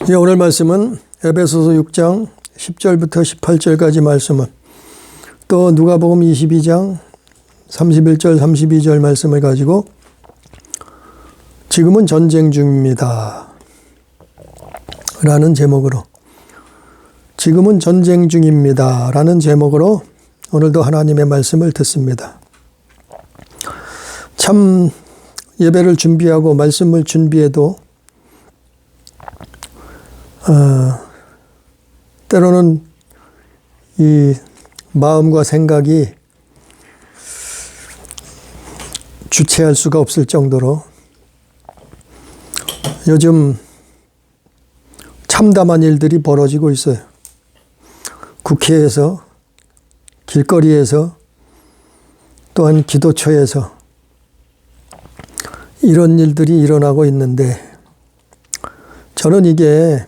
오늘 말씀은 에베소서 6장 10절부터 18절까지 말씀은 또 누가복음 22장 31절 32절 말씀을 가지고 지금은 전쟁 중입니다 라는 제목으로 지금은 전쟁 중입니다 라는 제목으로 오늘도 하나님의 말씀을 듣습니다. 참 예배를 준비하고 말씀을 준비해도 때로는 이 마음과 생각이 주체할 수가 없을 정도로 요즘 참담한 일들이 벌어지고 있어요. 국회에서, 길거리에서, 또한 기도처에서 이런 일들이 일어나고 있는데 저는 이게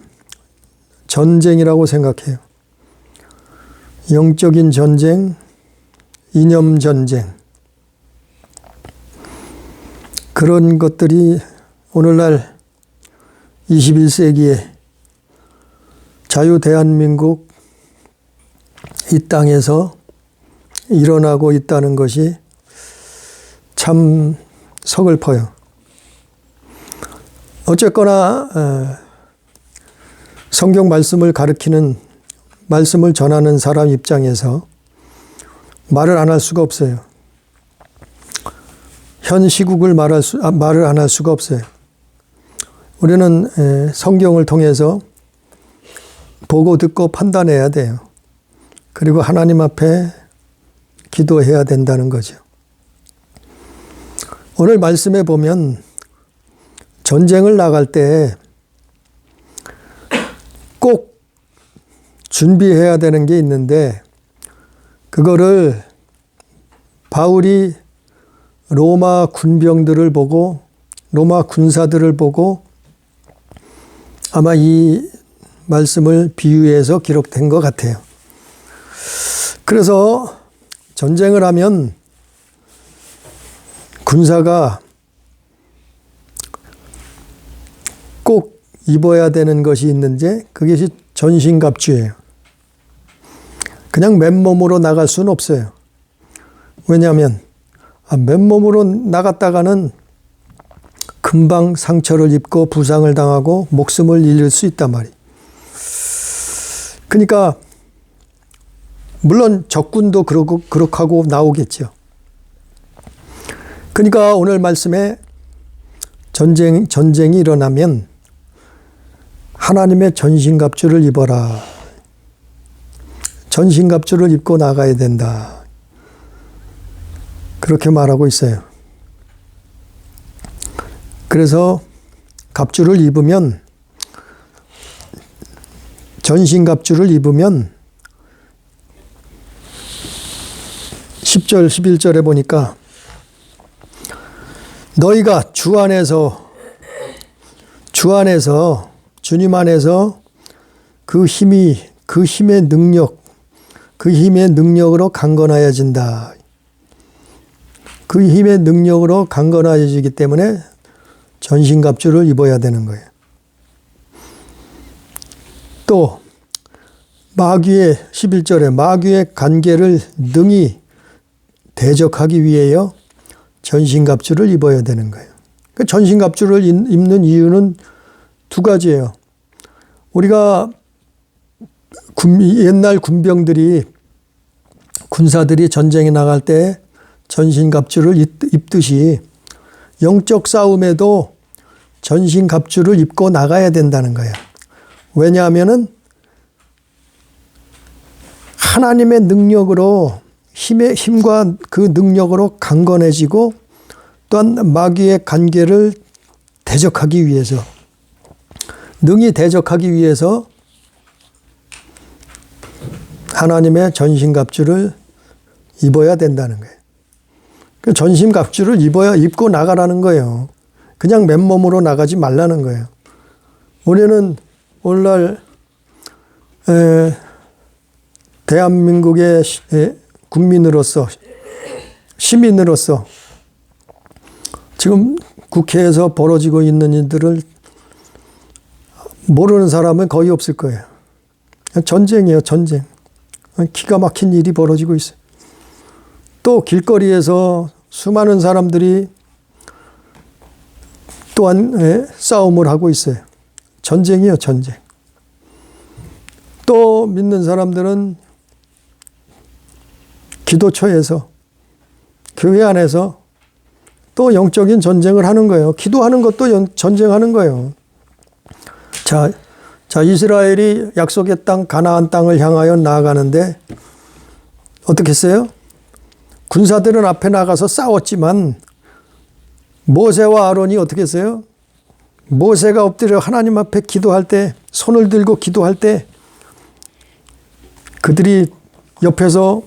전쟁이라고 생각해요. 영적인 전쟁, 이념 전쟁. 그런 것들이 오늘날 21세기에 자유 대한민국 이 땅에서 일어나고 있다는 것이 참 서글퍼요. 어쨌거나 성경 말씀을 가르치는, 말씀을 전하는 사람 입장에서 말을 안 할 수가 없어요. 현 시국을 말을 안 할 수가 없어요. 우리는 성경을 통해서 보고 듣고 판단해야 돼요. 그리고 하나님 앞에 기도해야 된다는 거죠. 오늘 말씀에 보면 전쟁을 나갈 때 꼭 준비해야 되는 게 있는데 그거를 바울이 로마 군병들을 보고 로마 군사들을 보고 아마 이 말씀을 비유해서 기록된 것 같아요. 그래서 전쟁을 하면 군사가 꼭 입어야 되는 것이 있는데 그것이 전신갑주예요. 그냥 맨몸으로 나갈 수는 없어요. 왜냐하면 맨몸으로 나갔다가는 금방 상처를 입고 부상을 당하고 목숨을 잃을 수 있단 말이에요. 그러니까 물론 적군도 그렇게 하고 나오겠죠. 그러니까 오늘 말씀에 전쟁이 일어나면 하나님의 전신갑주를 입어라. 전신갑주를 입고 나가야 된다. 그렇게 말하고 있어요. 그래서 갑주를 입으면, 전신갑주를 입으면 10절 11절에 보니까 너희가 주 안에서 주님 안에서 그 힘의 능력으로 강건하여진다. 그 힘의 능력으로 강건하여지기 때문에 전신갑주를 입어야 되는 거예요. 또 마귀의 11절에 마귀의 간계를 능히 대적하기 위하여 전신갑주를 입어야 되는 거예요. 그 전신갑주를 입는 이유는 두 가지예요. 우리가 옛날 군사들이 전쟁에 나갈 때 전신갑주를 입듯이 영적 싸움에도 전신갑주를 입고 나가야 된다는 거예요. 왜냐하면은 하나님의 능력으로 힘과 그 능력으로 강건해지고 또한 마귀의 간계를 대적하기 위해서, 능히 대적하기 위해서 하나님의 전신갑주를 입어야 된다는 거예요. 그 전신갑주를 입고 나가라는 거예요. 그냥 맨몸으로 나가지 말라는 거예요. 우리는 오늘날 대한민국의 국민으로서, 시민으로서 지금 국회에서 벌어지고 있는 일들을 모르는 사람은 거의 없을 거예요. 전쟁이에요, 전쟁. 기가 막힌 일이 벌어지고 있어요. 또 길거리에서 수많은 사람들이 또한 싸움을 하고 있어요. 전쟁이에요, 전쟁. 또 믿는 사람들은 기도처에서, 교회 안에서 또 영적인 전쟁을 하는 거예요. 기도하는 것도 전쟁하는 거예요. 자, 이스라엘이 약속의 땅, 가나안 땅을 향하여 나아가는데 어떻게 했어요? 군사들은 앞에 나가서 싸웠지만 모세와 아론이 어떻게 했어요? 모세가 엎드려 하나님 앞에 기도할 때, 손을 들고 기도할 때 그들이 옆에서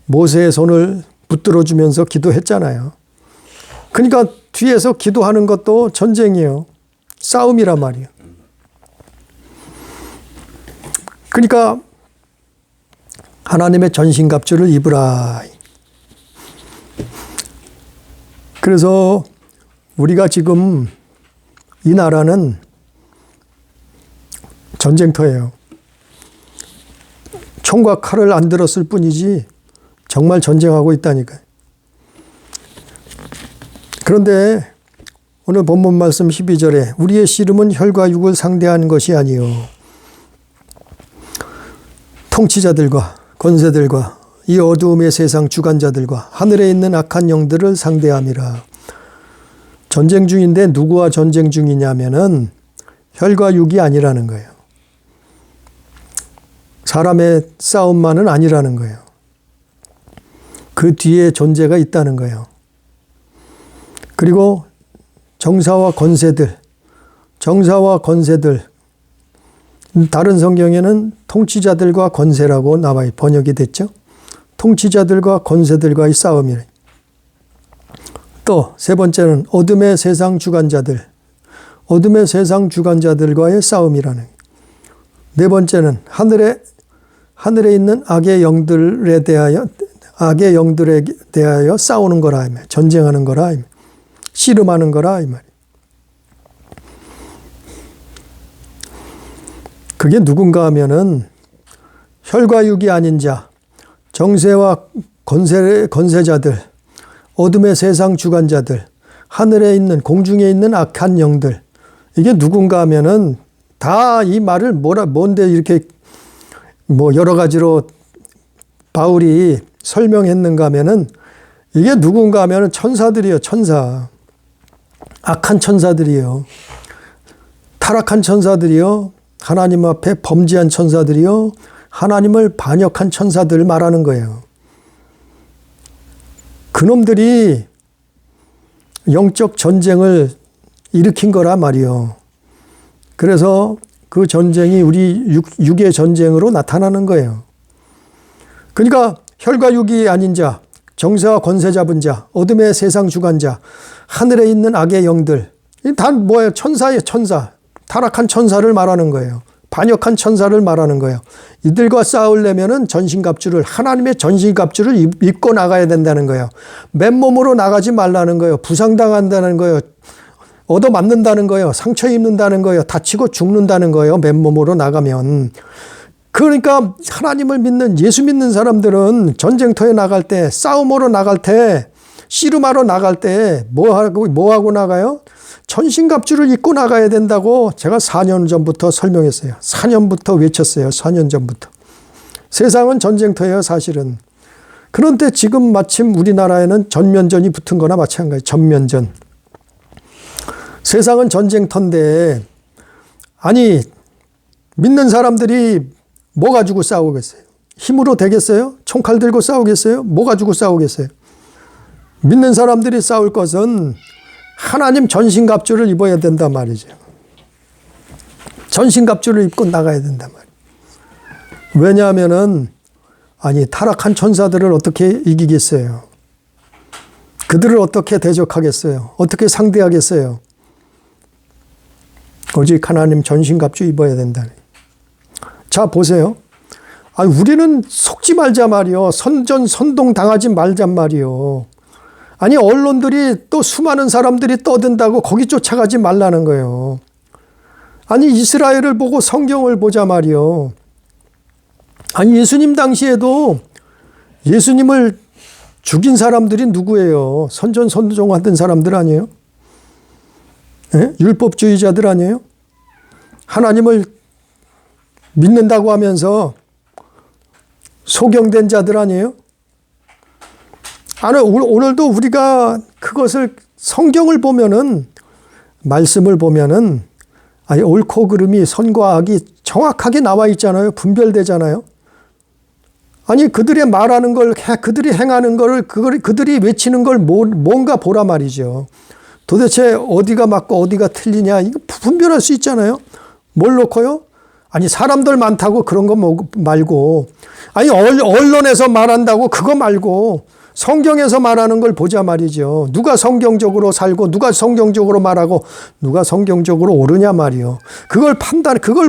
모세의 손을 붙들어 주면서 기도했잖아요. 그러니까 뒤에서 기도하는 것도 전쟁이에요. 싸움이란 말이에요. 그러니까 하나님의 전신갑주를 입으라. 그래서 우리가 지금 이 나라는 전쟁터예요. 총과 칼을 안 들었을 뿐이지 정말 전쟁하고 있다니까요. 그런데 오늘 본문 말씀 12절에 우리의 씨름은 혈과 육을 상대하는 것이 아니요 통치자들과 권세들과 이 어두움의 세상 주관자들과 하늘에 있는 악한 영들을 상대함이라. 전쟁 중인데 누구와 전쟁 중이냐면은 혈과 육이 아니라는 거예요. 사람의 싸움만은 아니라는 거예요. 그 뒤에 존재가 있다는 거예요. 그리고 정사와 권세들, 다른 성경에는 통치자들과 권세라고 나와 번역이 됐죠. 통치자들과 권세들과의 싸움이래. 또 세 번째는 어둠의 세상 주관자들과의 싸움이라는. 네 번째는 하늘에 있는 악의 영들에 대하여 싸우는 거라, 전쟁하는 거라, 씨름하는 거라 이 말이에요. 그게 누군가 하면은 혈과 육이 아닌 자, 정세와 권세자들, 어둠의 세상 주관자들, 하늘에 있는 공중에 있는 악한 영들. 이게 누군가 하면은 다 이 말을 뭔데 이렇게 여러 가지로 바울이 설명했는가 하면은 이게 누군가 하면은 천사들이요, 천사. 악한 천사들이요. 타락한 천사들이요. 하나님 앞에 범죄한 천사들이요. 하나님을 반역한 천사들을 말하는 거예요. 그놈들이 영적 전쟁을 일으킨 거라 말이요. 그래서 그 전쟁이 우리 육의 전쟁으로 나타나는 거예요. 그러니까 혈과 육이 아닌 자, 정세와 권세 잡은 자, 어둠의 세상 주관자, 하늘에 있는 악의 영들, 다 뭐예요? 천사예요, 천사. 타락한 천사를 말하는 거예요. 반역한 천사를 말하는 거예요. 이들과 싸우려면은 하나님의 전신갑주를 입고 나가야 된다는 거예요. 맨몸으로 나가지 말라는 거예요. 부상당한다는 거예요. 얻어맞는다는 거예요. 상처 입는다는 거예요. 다치고 죽는다는 거예요. 맨몸으로 나가면. 그러니까 하나님을 믿는, 예수 믿는 사람들은 전쟁터에 나갈 때, 싸움으로 나갈 때, 씨름하러 나갈 때 뭐 하고 나가요? 전신갑주를 입고 나가야 된다고 제가 4년 전부터 설명했어요. 4년부터 외쳤어요. 4년 전부터. 세상은 전쟁터예요, 사실은. 그런데 지금 마침 우리나라에는 전면전이 붙은 거나 마찬가지예요. 전면전. 세상은 전쟁터인데, 아니, 믿는 사람들이 뭐 가지고 싸우겠어요? 힘으로 되겠어요? 총칼 들고 싸우겠어요? 뭐 가지고 싸우겠어요? 믿는 사람들이 싸울 것은 하나님 전신갑주를 입어야 된단 말이죠. 전신갑주를 입고 나가야 된단 말이에요. 왜냐하면은, 타락한 천사들을 어떻게 이기겠어요? 그들을 어떻게 대적하겠어요? 어떻게 상대하겠어요? 오직 하나님 전신갑주 입어야 된다. 자, 보세요. 우리는 속지 말자 말이요. 선동 당하지 말자 말이요. 언론들이 또 수많은 사람들이 떠든다고 거기 쫓아가지 말라는 거예요. 아니 이스라엘을 보고 성경을 보자 말이요. 아니 예수님 당시에도 예수님을 죽인 사람들이 누구예요? 선전선동하던 사람들 아니에요? 예? 율법주의자들 아니에요? 하나님을 믿는다고 하면서 소경된 자들 아니에요? 아니, 오늘도 우리가 그것을 성경을 보면은, 말씀을 보면은, 아니, 옳고 그름이, 선과 악이 정확하게 나와 있잖아요. 분별되잖아요. 아니, 그들의 말하는 걸, 그들이 행하는 걸, 그들이 외치는 걸 뭔가 보라 말이죠. 도대체 어디가 맞고 어디가 틀리냐, 이거 분별할 수 있잖아요. 뭘 놓고요? 아니, 사람들 많다고 그런 거 말고, 아니, 언론에서 말한다고 그거 말고, 성경에서 말하는 걸 보자 말이죠. 누가 성경적으로 살고, 누가 성경적으로 말하고, 누가 성경적으로 옳으냐 말이요. 그걸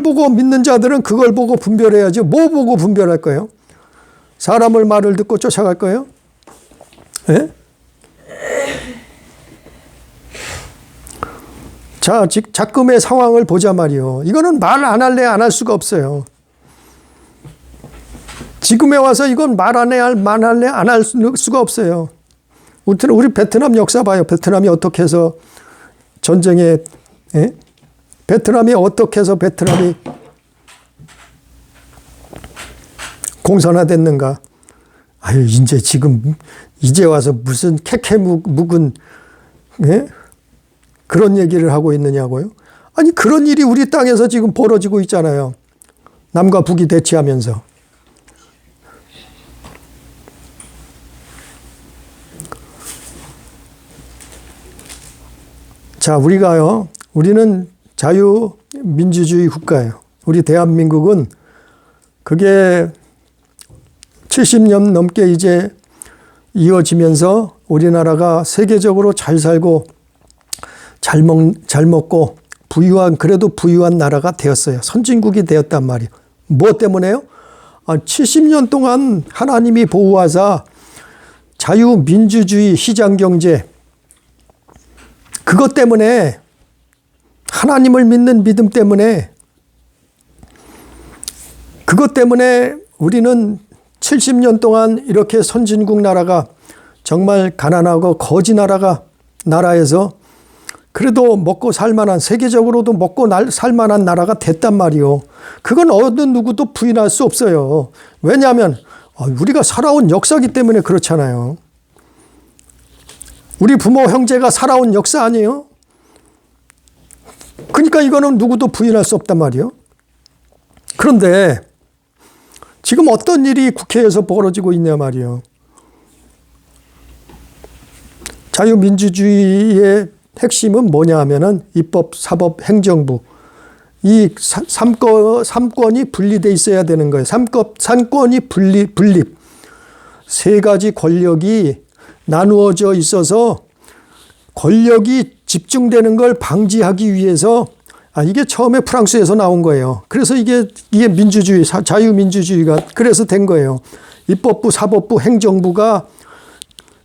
보고 믿는 자들은 그걸 보고 분별해야지. 뭐 보고 분별할 거예요? 사람을 말을 듣고 쫓아갈 거예요? 예? 자, 작금의 상황을 보자 말이요. 이거는 말 안 할래 안 할 수가 없어요. 지금에 와서 이건 말 안 할래 안 할 수가 없어요. 우리 베트남 역사 봐요. 베트남이 어떻게 해서 전쟁에, 예? 베트남이 어떻게 해서 베트남이 공산화됐는가? 아유, 이제 와서 무슨 캐캐 묵은, 예? 그런 얘기를 하고 있느냐고요? 아니, 그런 일이 우리 땅에서 지금 벌어지고 있잖아요. 남과 북이 대치하면서. 자, 우리는 자유민주주의 국가예요. 우리 대한민국은 그게 70년 넘게 이제 이어지면서 우리나라가 세계적으로 잘 살고 잘 먹고 그래도 부유한 나라가 되었어요. 선진국이 되었단 말이에요. 뭐 때문에요? 70년 동안 하나님이 보호하사 자유민주주의 시장경제, 그것 때문에, 하나님을 믿는 믿음 때문에, 그것 때문에 우리는 70년 동안 이렇게 선진국 나라가, 정말 가난하고 거지 나라에서 그래도 먹고 살만한, 세계적으로도 먹고 살만한 나라가 됐단 말이요. 그건 어느 누구도 부인할 수 없어요. 왜냐하면 우리가 살아온 역사이기 때문에 그렇잖아요. 우리 부모 형제가 살아온 역사 아니에요? 그러니까 이거는 누구도 부인할 수 없단 말이에요. 그런데 지금 어떤 일이 국회에서 벌어지고 있냐 말이에요. 자유민주주의의 핵심은 뭐냐 하면은 입법, 사법, 행정부, 이 삼권이 분리돼 있어야 되는 거예요. 삼권이 분립. 세 가지 권력이 나누어져 있어서 권력이 집중되는 걸 방지하기 위해서, 이게 처음에 프랑스에서 나온 거예요. 그래서 이게 민주주의, 자유민주주의가 그래서 된 거예요. 입법부, 사법부, 행정부가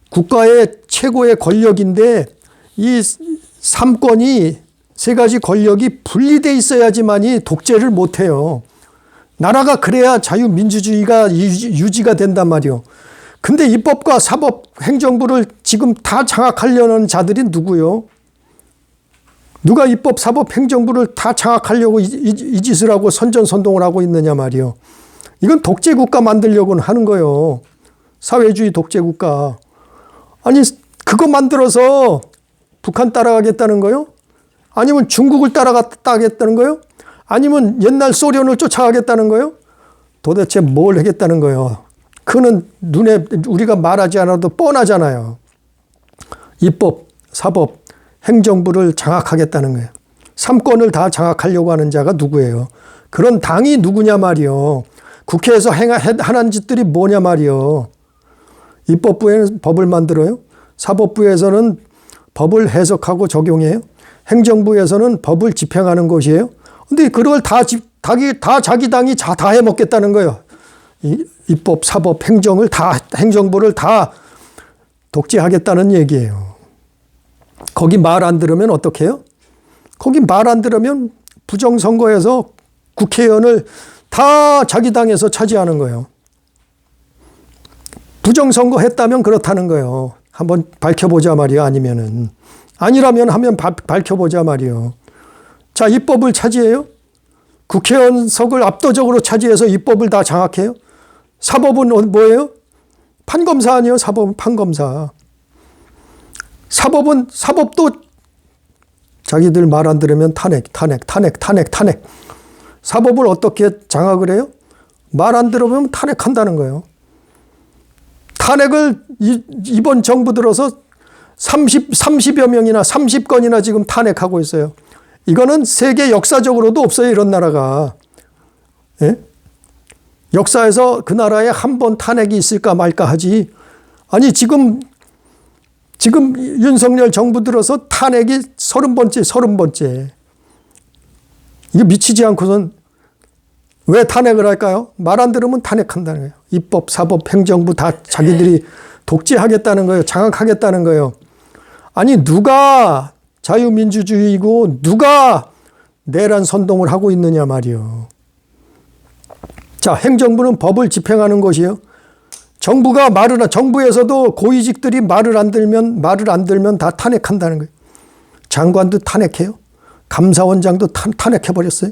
국가의 최고의 권력인데, 이 삼권이, 세 가지 권력이 분리돼 있어야지만이 독재를 못해요. 나라가 그래야 자유민주주의가 유지가 된단 말이에요. 근데 입법과 사법, 행정부를 지금 다 장악하려는 자들이 누구요? 누가 입법, 사법, 행정부를 다 장악하려고 이 짓을 하고 선전선동을 하고 있느냐 말이요. 이건 독재국가 만들려고 하는 거예요. 사회주의 독재국가. 아니, 그거 만들어서 북한 따라가겠다는 거요? 아니면 중국을 따라가겠다는 거요? 아니면 옛날 소련을 쫓아가겠다는 거요? 도대체 뭘 하겠다는 거요? 그는 눈에 우리가 말하지 않아도 뻔하잖아요. 입법, 사법, 행정부를 장악하겠다는 거예요. 삼권을 다 장악하려고 하는 자가 누구예요? 그런 당이 누구냐 말이요. 국회에서 하는 짓들이 뭐냐 말이요. 입법부에는 법을 만들어요. 사법부에서는 법을 해석하고 적용해요. 행정부에서는 법을 집행하는 것이에요. 근데 그걸 다 자기 당이 다 해먹겠다는 거예요. 입법, 사법, 행정부를 다 독재하겠다는 얘기예요. 거기 말 안 들으면 어떻게 해요? 거기 말 안 들으면 부정선거에서 국회의원을 다 자기 당에서 차지하는 거예요. 부정선거 했다면 그렇다는 거예요. 한번 밝혀보자 말이야. 아니라면 하면 밝혀보자 말이요. 자, 입법을 차지해요? 국회의원석을 압도적으로 차지해서 입법을 다 장악해요? 사법은 뭐예요? 판검사 아니에요? 사법은 판검사. 사법도 자기들 말 안 들으면 탄핵. 사법을 어떻게 장악을 해요? 말 안 들으면 탄핵한다는 거예요. 탄핵을 이번 정부 들어서 30여 명이나 30건이나 지금 탄핵하고 있어요. 이거는 세계 역사적으로도 없어요. 이런 나라가. 예? 역사에서 그 나라에 한 번 탄핵이 있을까 말까 하지. 아니 지금 윤석열 정부 들어서 탄핵이 30번째. 이게 미치지 않고선 왜 탄핵을 할까요? 말 안 들으면 탄핵한다는 거예요. 입법, 사법, 행정부 다 자기들이 독재하겠다는 거예요. 장악하겠다는 거예요. 아니 누가 자유민주주의이고 누가 내란 선동을 하고 있느냐 말이요. 자, 행정부는 법을 집행하는 것이요. 정부에서도 고위직들이 말을 안 들면 다 탄핵한다는 거예요. 장관도 탄핵해요. 감사원장도 탄핵해버렸어요.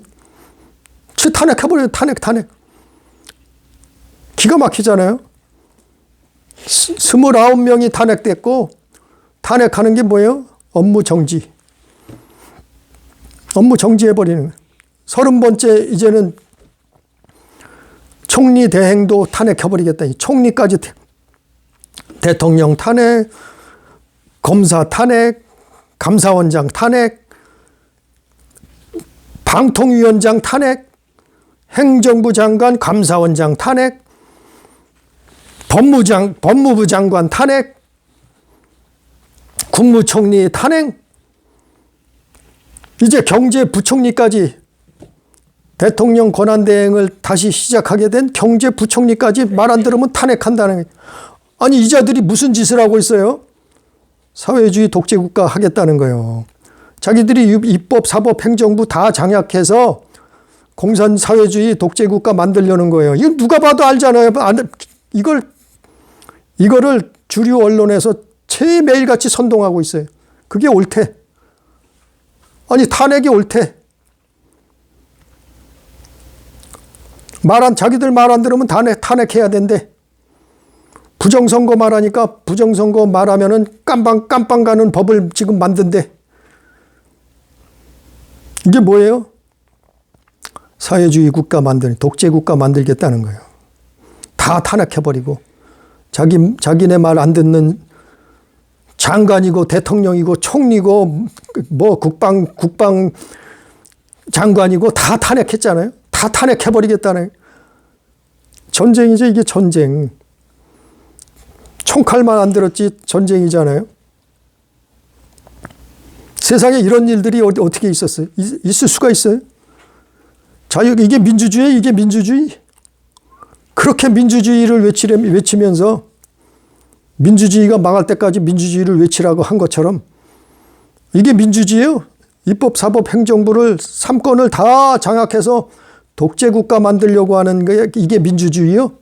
탄핵해버려요. 탄핵. 기가 막히잖아요. 29명이 탄핵됐고, 탄핵하는 게 뭐예요? 업무 정지해버리는 거예요. 30번째 이제는 총리 대행도 탄핵해버리겠다. 총리까지 대통령 탄핵, 검사 탄핵, 감사원장 탄핵, 방통위원장 탄핵, 행정부 장관, 감사원장 탄핵, 법무부 장관 탄핵, 국무총리 탄핵, 이제 경제부총리까지 대통령 권한대행을 다시 시작하게 된 경제부총리까지 말 안 들으면 탄핵한다는 거예요. 아니 이 자들이 무슨 짓을 하고 있어요? 사회주의 독재국가 하겠다는 거예요. 자기들이 입법, 사법, 행정부 다 장악해서 공산 사회주의 독재국가 만들려는 거예요. 이거 누가 봐도 알잖아요. 이거를 주류 언론에서 매일같이 선동하고 있어요. 그게 옳대. 아니 탄핵이 옳대. 자기들 말 안 들으면 탄핵해야 된대. 부정선거 말하니까 부정선거 말하면은 깜빵 가는 법을 지금 만든대. 이게 뭐예요? 사회주의 국가 독재국가 만들겠다는 거예요. 다 탄핵해버리고 자기네 말 안 듣는 장관이고 대통령이고 총리고 뭐 국방 장관이고 다 탄핵했잖아요. 다 탄핵해버리겠다는 전쟁이죠. 이게 전쟁. 총칼만 안 들었지 전쟁이잖아요. 세상에 이런 일들이 어떻게 있었어요? 있을 수가 있어요? 이게 민주주의. 그렇게 민주주의를 외치면서 민주주의가 망할 때까지 민주주의를 외치라고 한 것처럼 이게 민주주의예요. 입법, 사법, 행정부를 3권을 다 장악해서 독재국가 만들려고 하는 게 이게 민주주의요.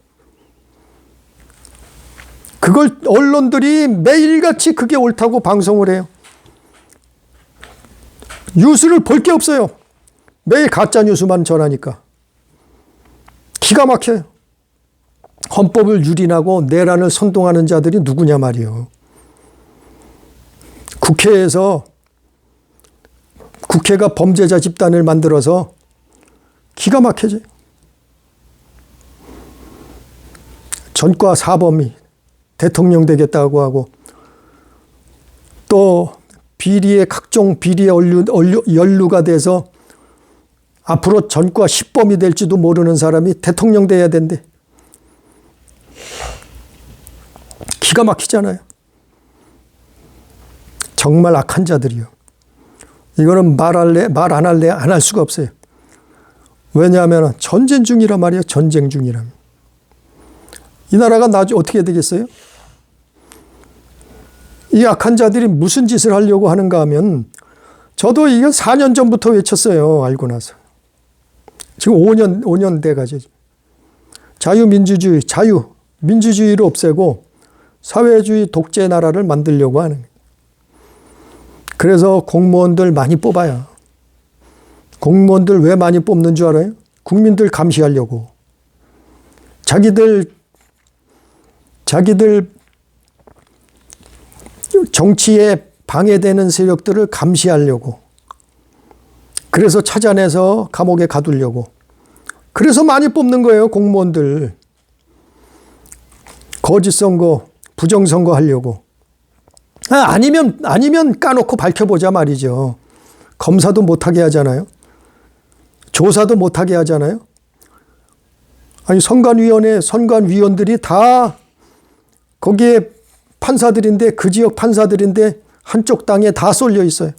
그걸 언론들이 매일같이 그게 옳다고 방송을 해요. 뉴스를 볼 게 없어요. 매일 가짜 뉴스만 전하니까. 기가 막혀요. 헌법을 유린하고 내란을 선동하는 자들이 누구냐 말이요. 국회가 범죄자 집단을 만들어서 기가 막혀져요. 전과 사범이 대통령 되겠다고 하고 또 각종 비리에 연루가 돼서 앞으로 전과 10범이 될지도 모르는 사람이 대통령 돼야 된대. 기가 막히잖아요. 정말 악한 자들이요. 이거는 말 안 할래 안 할 수가 없어요. 왜냐하면 전쟁 중이란 말이에요. 전쟁 중이라면. 이 나라가 나중에 어떻게 되겠어요? 이 악한 자들이 무슨 짓을 하려고 하는가 하면 저도 이건 4년 전부터 외쳤어요. 알고 나서. 지금 5년 돼가지고. 자유민주주의, 민주주의를 없애고 사회주의 독재 나라를 만들려고 하는 거예요. 그래서 공무원들 많이 뽑아요. 공무원들 왜 많이 뽑는 줄 알아요? 국민들 감시하려고. 자기들 정치에 방해되는 세력들을 감시하려고. 그래서 찾아내서 감옥에 가두려고. 그래서 많이 뽑는 거예요, 공무원들. 거짓 선거, 부정 선거 하려고. 아니면 까놓고 밝혀보자 말이죠. 검사도 못하게 하잖아요. 조사도 못하게 하잖아요. 아니, 선관위원들이 다 거기에 판사들인데, 그 지역 판사들인데 한쪽 땅에 다 쏠려 있어요.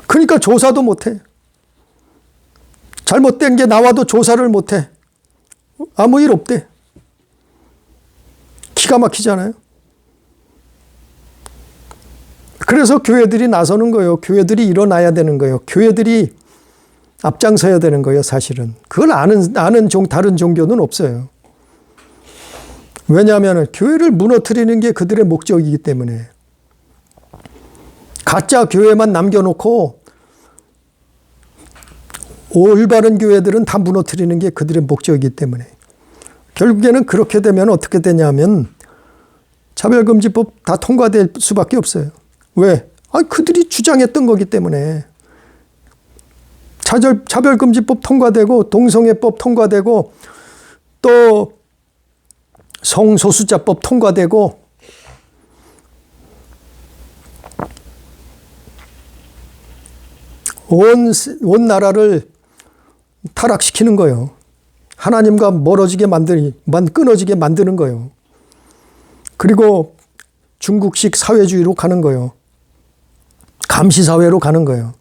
그러니까 조사도 못해. 잘못된 게 나와도 조사를 못해. 아무 일 없대. 기가 막히잖아요. 그래서 교회들이 나서는 거예요. 교회들이 일어나야 되는 거예요. 교회들이 앞장서야 되는 거예요, 사실은. 그걸 아는 다른 종교는 없어요. 왜냐하면 교회를 무너뜨리는 게 그들의 목적이기 때문에. 가짜 교회만 남겨놓고 올바른 교회들은 다 무너뜨리는 게 그들의 목적이기 때문에. 결국에는 그렇게 되면 어떻게 되냐면 차별금지법 다 통과될 수밖에 없어요. 왜? 그들이 주장했던 거기 때문에. 차별금지법 통과되고 동성애법 통과되고 또 성소수자법 통과되고 온 나라를 타락시키는 거예요. 하나님과 끊어지게 만드는 거예요. 그리고 중국식 사회주의로 가는 거예요. 감시사회로 가는 거예요.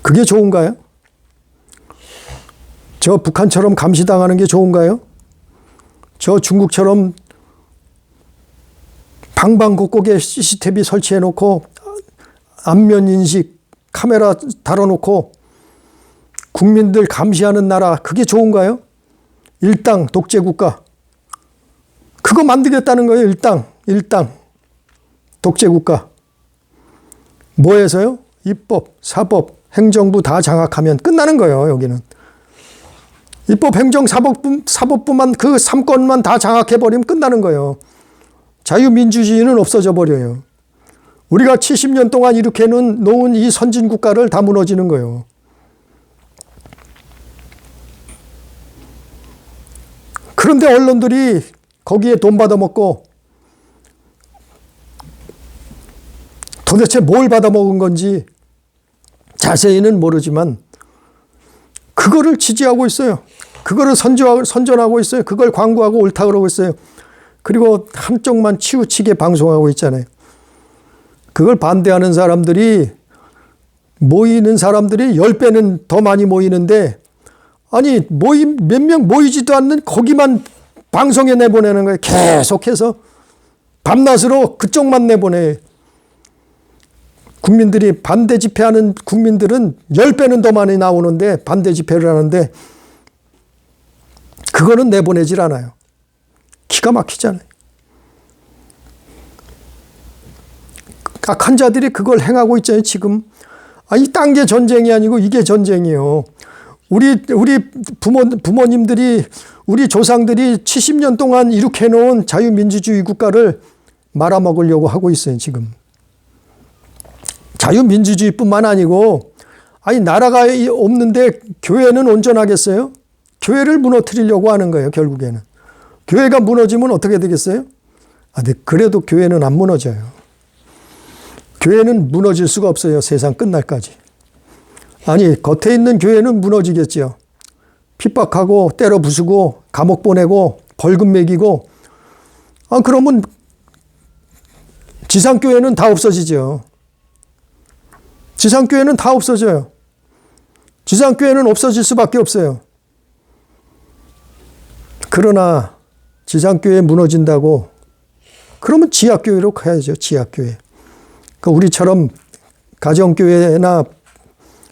그게 좋은가요? 저 북한처럼 감시당하는 게 좋은가요? 저 중국처럼 방방곡곡에 CCTV 설치해놓고 안면인식 카메라 달아놓고 국민들 감시하는 나라, 그게 좋은가요? 일당 독재국가. 그거 만들겠다는 거예요. 일당 독재국가. 뭐해서요? 입법, 사법, 행정부 다 장악하면 끝나는 거예요. 여기는. 입법, 행정, 사법부만 그 3권만 다 장악해버리면 끝나는 거예요. 자유민주주의는 없어져 버려요. 우리가 70년 동안 이렇게 놓은 이 선진국가를 다 무너지는 거예요. 그런데 언론들이 거기에 돈 받아먹고 도대체 뭘 받아먹은 건지 자세히는 모르지만 그거를 지지하고 있어요. 그거를 선전하고 있어요. 그걸 광고하고 옳다 그러고 있어요. 그리고 한쪽만 치우치게 방송하고 있잖아요. 그걸 반대하는 사람들이 모이는 사람들이 10배는 더 많이 모이는데 아니 몇 명 모이지도 않는 거기만 방송에 내보내는 거예요. 계속해서 밤낮으로 그쪽만 내보내. 국민들이 반대 집회하는 국민들은 10배는 더 많이 나오는데 반대 집회를 하는데 그거는 내보내질 않아요. 기가 막히잖아요. 악한 자들이 그걸 행하고 있잖아요, 지금. 이 딴 게 전쟁이 아니고 이게 전쟁이에요. 우리 부모님들이, 우리 조상들이 70년 동안 이렇게 해놓은 자유민주주의 국가를 말아먹으려고 하고 있어요, 지금. 자유민주주의뿐만 아니고, 나라가 없는데 교회는 온전하겠어요? 교회를 무너뜨리려고 하는 거예요, 결국에는. 교회가 무너지면 어떻게 되겠어요? 근데 그래도 교회는 안 무너져요. 교회는 무너질 수가 없어요. 세상 끝날까지. 겉에 있는 교회는 무너지겠죠. 핍박하고 때려 부수고 감옥 보내고 벌금 매기고 그러면 지상교회는 다 없어지죠. 지상교회는 다 없어져요. 지상교회는 없어질 수밖에 없어요. 그러나 지상교회 무너진다고 그러면 지하교회로 가야죠. 지하교회. 우리처럼 가정교회나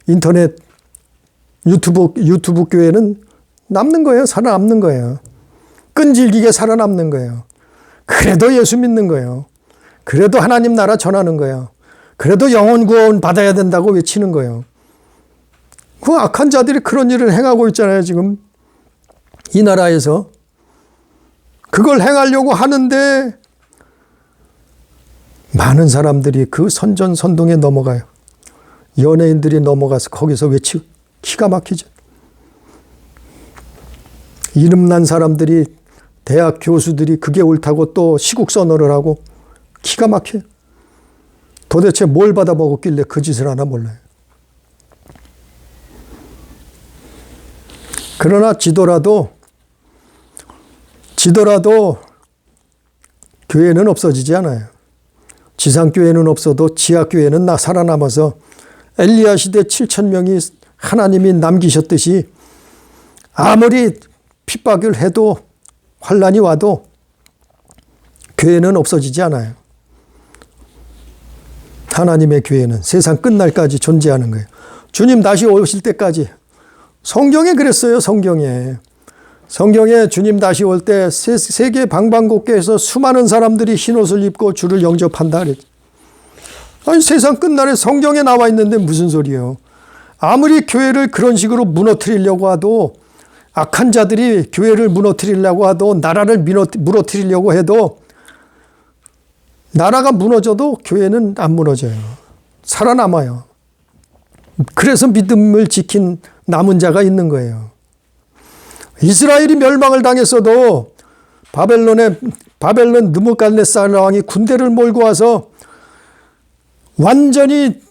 인터넷 유튜브 교회는 남는 거예요. 살아남는 거예요. 끈질기게 살아남는 거예요. 그래도 예수 믿는 거예요. 그래도 하나님 나라 전하는 거예요. 그래도 영혼 구원 받아야 된다고 외치는 거예요. 그 악한 자들이 그런 일을 행하고 있잖아요. 지금 이 나라에서. 그걸 행하려고 하는데 많은 사람들이 그 선전선동에 넘어가요. 연예인들이 넘어가서 거기서 외치고 기가 막히죠. 이름난 사람들이, 대학 교수들이 그게 옳다고 또 시국 선언을 하고 기가 막혀요. 도대체 뭘 받아먹었길래 그 짓을 하나 몰라요. 그러나 지더라도 교회는 없어지지 않아요. 지상교회는 없어도 지하교회는 살아남아서 엘리야 시대 7,000명이 하나님이 남기셨듯이 아무리 핍박을 해도 환란이 와도 교회는 없어지지 않아요. 하나님의 교회는 세상 끝날까지 존재하는 거예요. 주님 다시 오실 때까지. 성경에 그랬어요. 성경에 주님 다시 올 때 세계 방방곡곡에서 수많은 사람들이 흰옷을 입고 주를 영접한다 그랬죠. 아니 세상 끝날에 성경에 나와 있는데 무슨 소리예요. 아무리 교회를 그런 식으로 무너뜨리려고 해도, 악한 자들이 교회를 무너뜨리려고 해도, 나라를 무너뜨리려고 해도 나라가 무너져도 교회는 안 무너져요. 살아남아요. 그래서 믿음을 지킨 남은 자가 있는 거예요. 이스라엘이 멸망을 당했어도 바벨론 느부갓네살 왕이 군대를 몰고 와서 완전히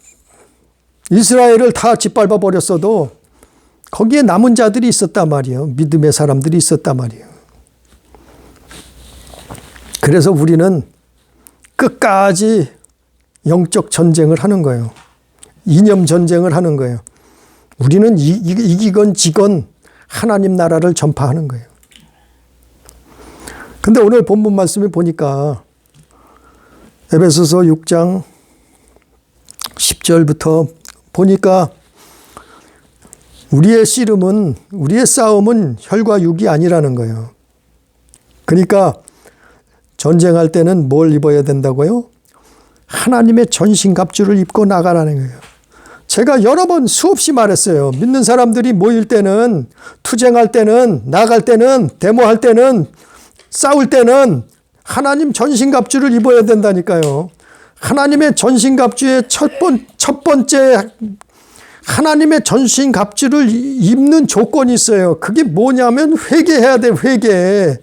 이스라엘을 다 짓밟아 버렸어도 거기에 남은 자들이 있었단 말이에요. 믿음의 사람들이 있었단 말이에요. 그래서 우리는 끝까지 영적 전쟁을 하는 거예요. 이념 전쟁을 하는 거예요. 우리는 이기건 지건 하나님 나라를 전파하는 거예요. 근데 오늘 본문 말씀을 보니까 에베소서 6장 10절부터 보니까 우리의 씨름은, 우리의 싸움은 혈과 육이 아니라는 거예요. 그러니까 전쟁할 때는 뭘 입어야 된다고요? 하나님의 전신갑주를 입고 나가라는 거예요. 제가 여러 번 수없이 말했어요. 믿는 사람들이 모일 때는, 투쟁할 때는, 나갈 때는, 데모할 때는, 싸울 때는 하나님 전신갑주를 입어야 된다니까요. 하나님의 전신갑주의 첫 번째 하나님의 전신갑주를 입는 조건이 있어요. 그게 뭐냐면 회개해야 돼. 회개.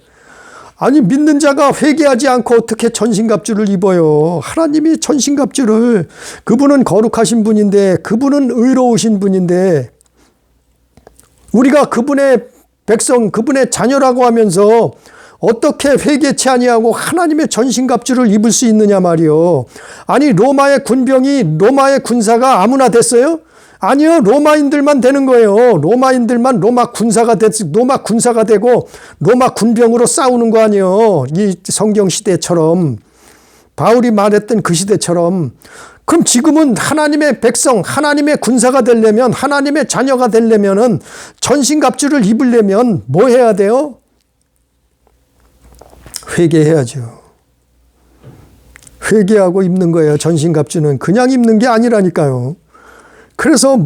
아니 믿는 자가 회개하지 않고 어떻게 전신갑주를 입어요. 하나님이 전신갑주를, 그분은 거룩하신 분인데, 그분은 의로우신 분인데, 우리가 그분의 백성, 그분의 자녀라고 하면서 어떻게 회개치 아니하고 하나님의 전신갑주를 입을 수 있느냐 말이요. 아니 로마의 군사가 아무나 됐어요? 아니요. 로마인들만 되는 거예요. 로마인들만 로마 군사가 되고 로마 군병으로 싸우는 거 아니에요. 이 성경 시대처럼, 바울이 말했던 그 시대처럼. 그럼 지금은 하나님의 백성, 하나님의 군사가 되려면, 하나님의 자녀가 되려면은 전신갑주를 입으려면 뭐 해야 돼요? 회개해야죠. 회개하고 입는 거예요. 전신갑주는 그냥 입는 게 아니라니까요. 그래서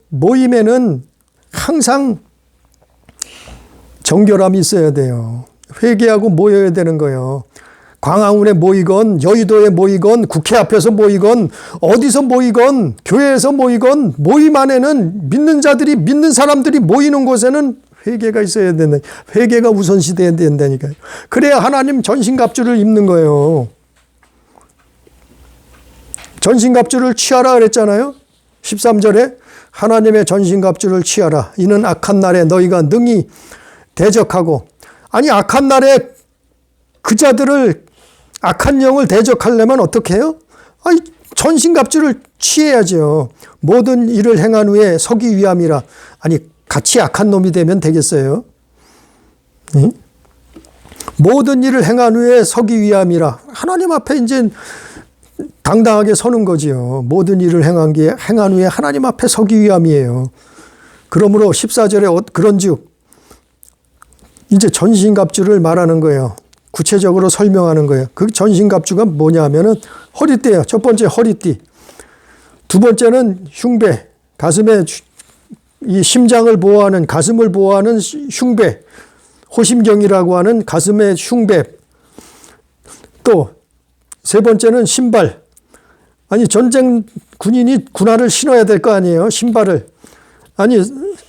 모임에는 항상 정결함이 있어야 돼요. 회개하고 모여야 되는 거예요. 광화문에 모이건, 여의도에 모이건, 국회 앞에서 모이건, 어디서 모이건, 교회에서 모이건, 모임 안에는 믿는 사람들이 모이는 곳에는 회개가 있어야 된다. 회개가 우선시돼야 된다니까요. 그래야 하나님 전신갑주를 입는 거예요. 전신갑주를 취하라 그랬잖아요. 13절에 하나님의 전신갑주를 취하라. 이는 악한 날에 너희가 능히 대적하고. 아니 악한 날에 그 자들을, 악한 영을 대적하려면 어떻게 해요? 아니 전신갑주를 취해야죠. 모든 일을 행한 후에 서기 위함이라. 아니 같이 악한 놈이 되면 되겠어요? 응? 모든 일을 행한 후에 서기 위함이라. 하나님 앞에 이제 당당하게 서는 거지요. 모든 일을 행한 후에 하나님 앞에 서기 위함이에요. 그러므로 14절에 그런즉 이제 전신갑주를 말하는 거예요. 구체적으로 설명하는 거예요. 그 전신갑주가 뭐냐 하면은 허리띠예요. 첫 번째 허리띠. 두 번째는 흉배. 가슴에 이 심장을 보호하는, 가슴을 보호하는 흉배. 호심경이라고 하는 가슴의 흉배. 또 세 번째는 신발. 아니 전쟁 군인이 군화를 신어야 될 거 아니에요. 신발을. 아니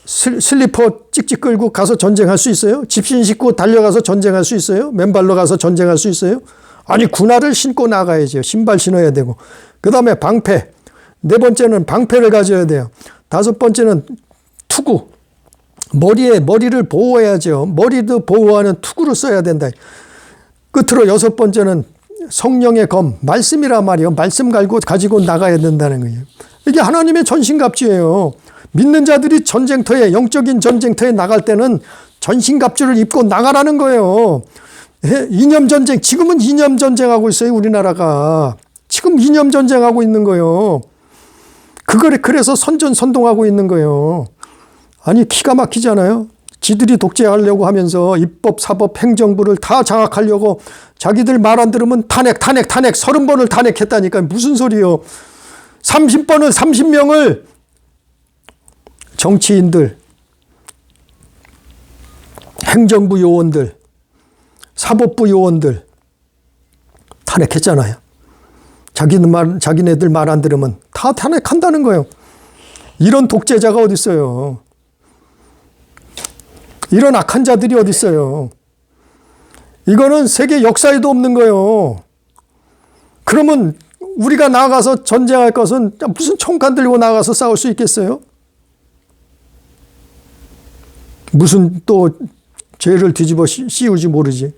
슬리퍼 찍찍 끌고 가서 전쟁할 수 있어요? 집신 싣고 달려가서 전쟁할 수 있어요? 맨발로 가서 전쟁할 수 있어요? 아니 군화를 신고 나가야죠. 신발 신어야 되고. 그 다음에 방패. 네 번째는 방패를 가져야 돼요. 다섯 번째는 투구. 머리를 보호해야죠. 머리도 보호하는 투구를 써야 된다. 끝으로 여섯 번째는 성령의 검, 말씀이란 말이에요. 말씀 가지고 나가야 된다는 거예요. 이게 하나님의 전신갑주예요. 믿는 자들이 전쟁터에, 영적인 전쟁터에 나갈 때는 전신갑주를 입고 나가라는 거예요. 이념전쟁, 지금은 이념전쟁하고 있어요. 우리나라가. 지금 이념전쟁하고 있는 거예요. 그래서 선전선동하고 있는 거예요. 아니 기가 막히잖아요. 지들이 독재하려고 하면서 입법, 사법, 행정부를 다 장악하려고 자기들 말 안 들으면 탄핵 30번을 탄핵했다니까. 무슨 소리요. 30명을 정치인들, 행정부 요원들, 사법부 요원들 탄핵했잖아요. 자기네들 말 안 들으면 다 탄핵한다는 거예요. 이런 독재자가 어디 있어요. 이런 악한 자들이 어디 있어요. 이거는 세계 역사에도 없는 거예요. 그러면 우리가 나가서 전쟁할 것은 무슨 총칼 들고 나가서 싸울 수 있겠어요? 무슨 또 죄를 뒤집어 씌우지 모르지.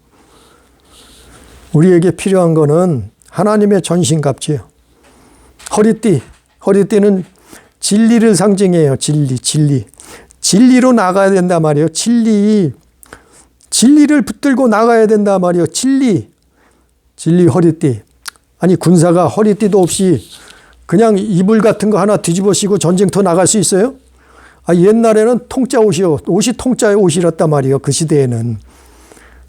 우리에게 필요한 거는 하나님의 전신갑주예요. 허리띠는 진리를 상징해요. 진리. 진리로 나가야 된단 말이에요. 진리를 붙들고 나가야 된단 말이에요. 진리 허리띠. 아니 군사가 허리띠도 없이 그냥 이불 같은 거 하나 뒤집어 씌고 전쟁터 나갈 수 있어요? 옛날에는 통짜 옷이 통짜의 옷이었단 말이에요. 그 시대에는.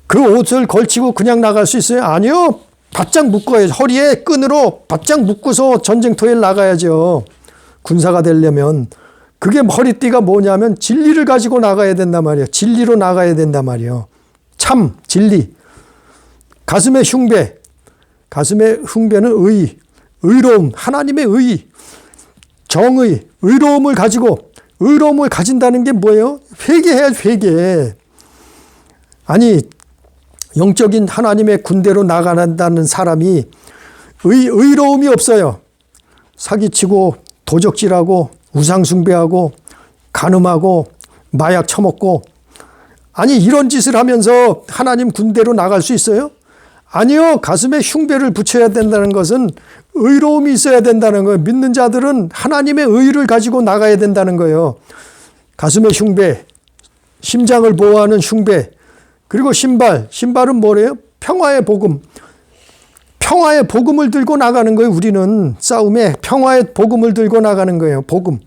그 옷을 걸치고 그냥 나갈 수 있어요? 아니요. 바짝 묶어야죠. 허리에 끈으로 바짝 묶고서 전쟁터에 나가야죠. 군사가 되려면. 그게 허리띠가 뭐냐면 진리를 가지고 나가야 된단 말이에요. 진리로 나가야 된단 말이에요. 참, 진리. 가슴의 흉배는 의로움, 하나님의 정의, 의로움을 가진다는 게 뭐예요? 회개해야지, 회개. 아니, 영적인 하나님의 군대로 나간다는 사람이 의로움이 없어요. 사기치고, 도적질하고, 우상숭배하고, 간음하고, 마약 처먹고. 아니, 이런 짓을 하면서 하나님 군대로 나갈 수 있어요? 아니요. 가슴에 흉배를 붙여야 된다는 것은 의로움이 있어야 된다는 거예요. 믿는 자들은 하나님의 의를 가지고 나가야 된다는 거예요. 가슴의 흉배, 심장을 보호하는 흉배, 그리고 신발은 뭐래요? 평화의 복음. 평화의 복음을 들고 나가는 거예요. 우리는 싸움에 평화의 복음을 들고 나가는 거예요. 복음.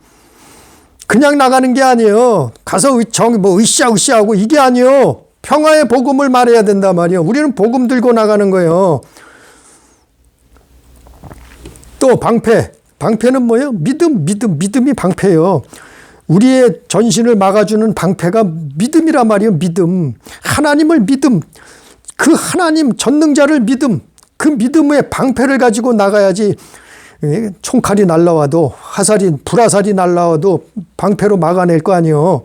그냥 나가는 게 아니에요. 가서 으쌰으쌰하고 이게 아니에요. 평화의 복음을 말해야 된단 말이에요. 우리는 복음 들고 나가는 거예요. 또 방패는 뭐예요? 믿음이 방패예요. 우리의 전신을 막아주는 방패가 믿음이란 말이에요. 믿음. 하나님을 믿음. 그 하나님 전능자를 믿음. 그 믿음의 방패를 가지고 나가야지. 총칼이 날라와도 불화살이 날라와도 방패로 막아낼 거 아니에요.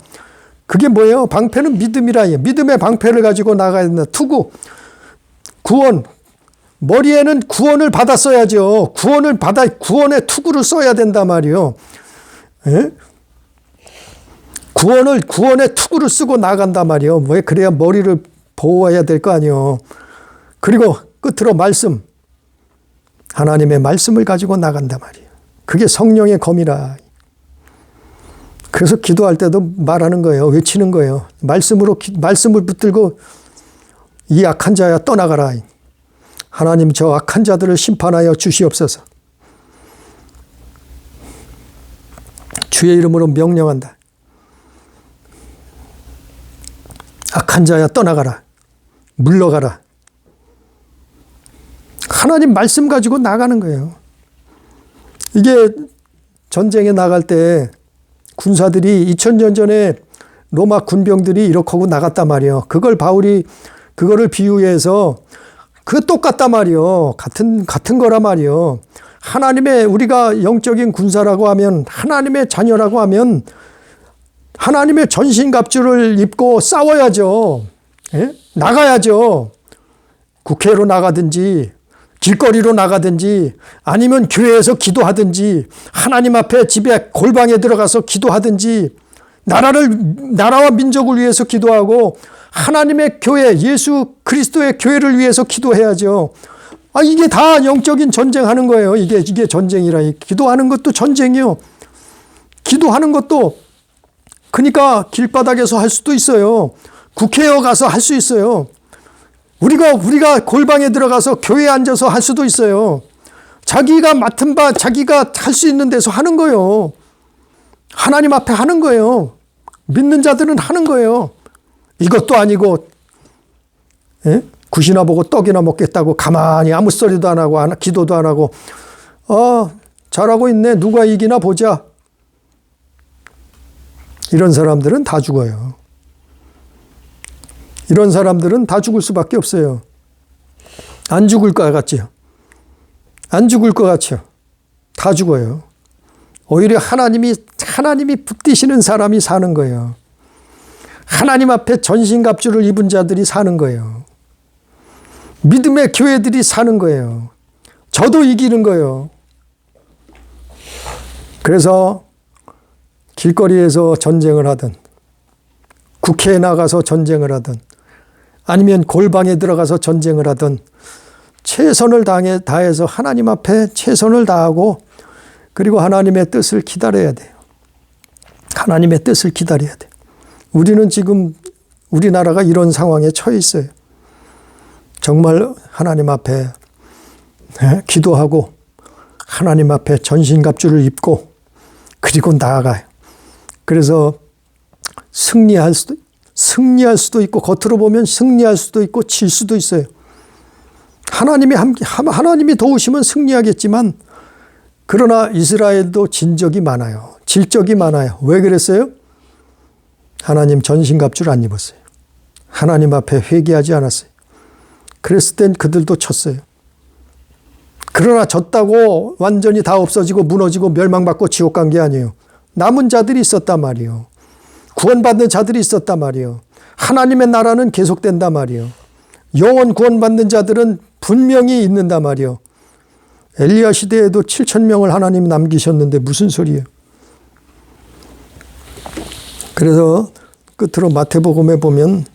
그게 뭐예요? 방패는 믿음이라. 믿음의 방패를 가지고 나가야 된다. 투구, 구원. 머리에는 구원을 받았어야죠. 구원의 투구를 써야 된단 말이에요. 예? 구원의 투구를 쓰고 나간단 말이에요. 왜 그래야 머리를 보호해야 될 거 아니에요. 그리고 끝으로 말씀. 하나님의 말씀을 가지고 나간단 말이에요. 그게 성령의 검이라. 그래서 기도할 때도 말하는 거예요. 외치는 거예요. 말씀을 붙들고 이 악한 자야 떠나가라. 하나님 저 악한 자들을 심판하여 주시옵소서. 주의 이름으로 명령한다. 악한 자야 떠나가라. 물러가라. 하나님 말씀 가지고 나가는 거예요. 이게 전쟁에 나갈 때 군사들이 2000년 전에 로마 군병들이 이렇게 하고 나갔단 말이에요. 그걸 바울이 그거를 비유해서 그 똑같단 말이에요. 같은 거란 말이에요. 하나님의 우리가 영적인 군사라고 하면 하나님의 자녀라고 하면 하나님의 전신갑주를 입고 싸워야죠. 예? 나가야죠. 국회로 나가든지 길거리로 나가든지 아니면 교회에서 기도하든지 하나님 앞에 집에 골방에 들어가서 기도하든지 나라와 민족을 위해서 기도하고 하나님의 교회 예수 그리스도의 교회를 위해서 기도해야죠. 이게 다 영적인 전쟁하는 거예요. 이게 전쟁이라. 기도하는 것도 전쟁이요. 기도하는 것도 그러니까 길바닥에서 할 수도 있어요. 국회에 가서 할 수 있어요. 우리가 골방에 들어가서 교회에 앉아서 할 수도 있어요. 자기가 맡은 바 자기가 할 수 있는 데서 하는 거예요. 하나님 앞에 하는 거예요. 믿는 자들은 하는 거예요. 이것도 아니고 굿이나 보고 떡이나 먹겠다고 가만히 아무 소리도 안 하고 기도도 안 하고 잘하고 있네. 누가 이기나 보자. 이런 사람들은 다 죽어요. 이런 사람들은 다 죽을 수밖에 없어요. 안 죽을 것 같지요. 안 죽을 것 같죠. 다 죽어요. 오히려 하나님이 붙드시는 사람이 사는 거예요. 하나님 앞에 전신갑주를 입은 자들이 사는 거예요. 믿음의 교회들이 사는 거예요. 저도 이기는 거예요. 그래서 길거리에서 전쟁을 하든 국회에 나가서 전쟁을 하든 아니면 골방에 들어가서 전쟁을 하든 최선을 다해서 하나님 앞에 최선을 다하고 그리고 하나님의 뜻을 기다려야 돼요. 하나님의 뜻을 기다려야 돼요. 우리는 지금 우리나라가 이런 상황에 처해 있어요. 정말 하나님 앞에 기도하고 하나님 앞에 전신갑주를 입고 그리고 나아가요. 그래서 승리할 수도 있고 겉으로 보면 승리할 수도 있고 질 수도 있어요. 하나님이 도우시면 승리하겠지만 그러나 이스라엘도 진 적이 많아요. 질 적이 많아요. 왜 그랬어요? 하나님 전신갑주를 안 입었어요. 하나님 앞에 회개하지 않았어요. 그랬을 땐 그들도 쳤어요. 그러나 졌다고 완전히 다 없어지고 무너지고 멸망받고 지옥 간 게 아니에요. 남은 자들이 있었단 말이에요. 구원받는 자들이 있었단 말이에요. 하나님의 나라는 계속된단 말이에요. 영원 구원받는 자들은 분명히 있는단 말이에요. 엘리야 시대에도 7,000명을 하나님 남기셨는데 무슨 소리예요? 그래서 끝으로 마태복음에 보면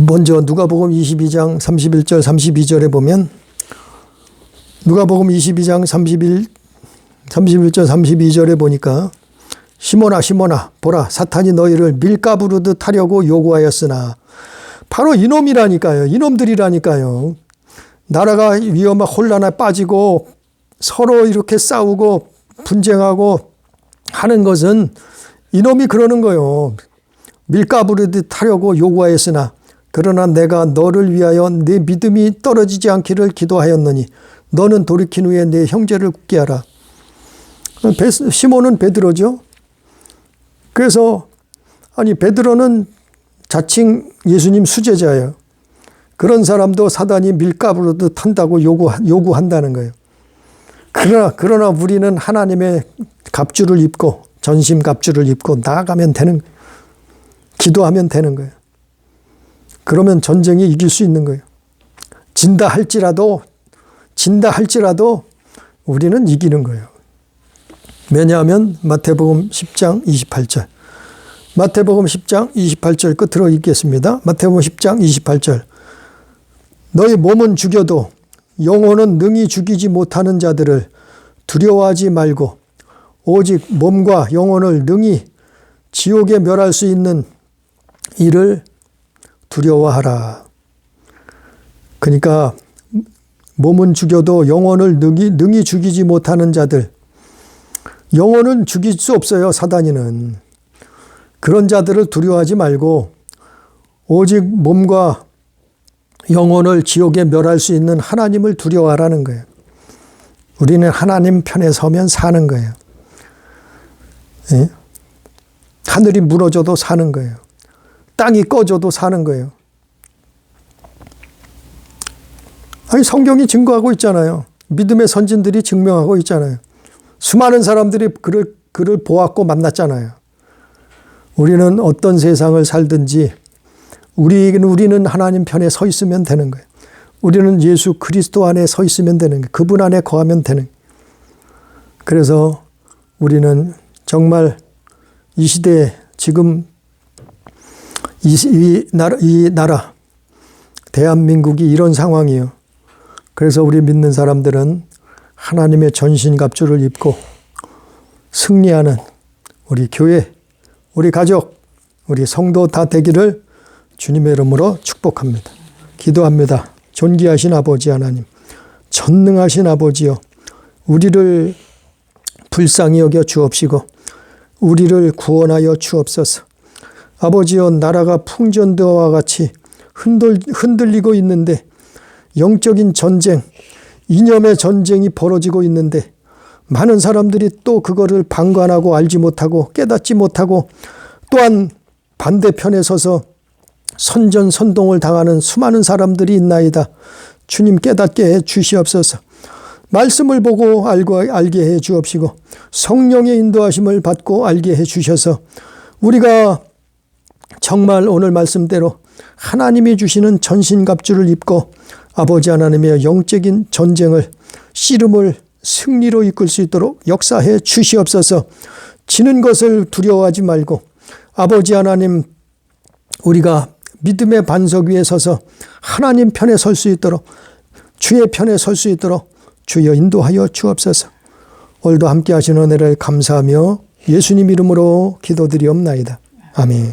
먼저 누가복음 22장 31절 32절에 보면 누가복음 22장 31절 32절에 보니까 시몬아 시몬아 보라 사탄이 너희를 밀가부르듯 하려고 요구하였으나 바로 이놈이라니까요. 이놈들이라니까요. 나라가 위험한 혼란에 빠지고 서로 이렇게 싸우고 분쟁하고 하는 것은 이놈이 그러는 거예요. 밀가부르듯 하려고 요구하였으나 그러나 내가 너를 위하여 내 믿음이 떨어지지 않기를 기도하였느니 너는 돌이킨 후에 내 형제를 굳게 하라. 시몬은 베드로죠. 그래서 베드로는 자칭 예수님 수제자예요. 그런 사람도 사단이 밀가부르듯 한다고 요구한다는 거예요. 그러나 우리는 하나님의 갑주를 입고 전심 갑주를 입고 나아가면 되는 거예요. 기도하면 되는 거예요. 그러면 전쟁이 이길 수 있는 거예요. 진다 할지라도 우리는 이기는 거예요. 왜냐하면 마태복음 10장 28절. 마태복음 10장 28절 끝으로 읽겠습니다. 마태복음 10장 28절. 너희 몸은 죽여도 영혼은 능히 죽이지 못하는 자들을 두려워하지 말고 오직 몸과 영혼을 능히 지옥에 멸할 수 있는 이를 두려워하라. 그러니까 몸은 죽여도 영혼을 능히 죽이지 못하는 자들, 영혼은 죽일 수 없어요, 사단이는. 그런 자들을 두려워하지 말고 오직 몸과 영혼을 지옥에 멸할 수 있는 하나님을 두려워하라는 거예요. 우리는 하나님 편에 서면 사는 거예요. 예? 하늘이 무너져도 사는 거예요. 땅이 꺼져도 사는 거예요. 아니, 성경이 증거하고 있잖아요. 믿음의 선진들이 증명하고 있잖아요. 수많은 사람들이 그를 보았고 만났잖아요. 우리는 어떤 세상을 살든지 우리는 하나님 편에 서 있으면 되는 거예요. 우리는 예수 그리스도 안에 서 있으면 되는 거예요. 그분 안에 거하면 되는 거예요. 그래서 우리는 정말 이 시대에 지금 이 나라 대한민국이 이런 상황이에요. 그래서 우리 믿는 사람들은 하나님의 전신갑주를 입고 승리하는 우리 교회, 우리 가족, 우리 성도 다 되기를 주님의 이름으로 축복합니다. 기도합니다. 존귀하신 아버지 하나님, 전능하신 아버지여, 우리를 불쌍히 여겨 주옵시고 우리를 구원하여 주옵소서. 아버지여, 나라가 풍전되어와 같이 흔들리고 있는데 영적인 전쟁, 이념의 전쟁이 벌어지고 있는데 많은 사람들이 또 그거를 방관하고 알지 못하고 깨닫지 못하고 또한 반대편에 서서 선전선동을 당하는 수많은 사람들이 있나이다. 주님 깨닫게 해 주시옵소서. 말씀을 보고 알게 해 주옵시고 성령의 인도하심을 받고 알게 해 주셔서 우리가 정말 오늘 말씀대로 하나님이 주시는 전신갑주를 입고 아버지 하나님의 영적인 전쟁을, 씨름을 승리로 이끌 수 있도록 역사해 주시옵소서. 지는 것을 두려워하지 말고 아버지 하나님, 우리가 믿음의 반석 위에 서서 하나님 편에 설 수 있도록, 주의 편에 설 수 있도록 주여 인도하여 주옵소서. 오늘도 함께 하신 은혜를 감사하며 예수님 이름으로 기도드리옵나이다. 아멘.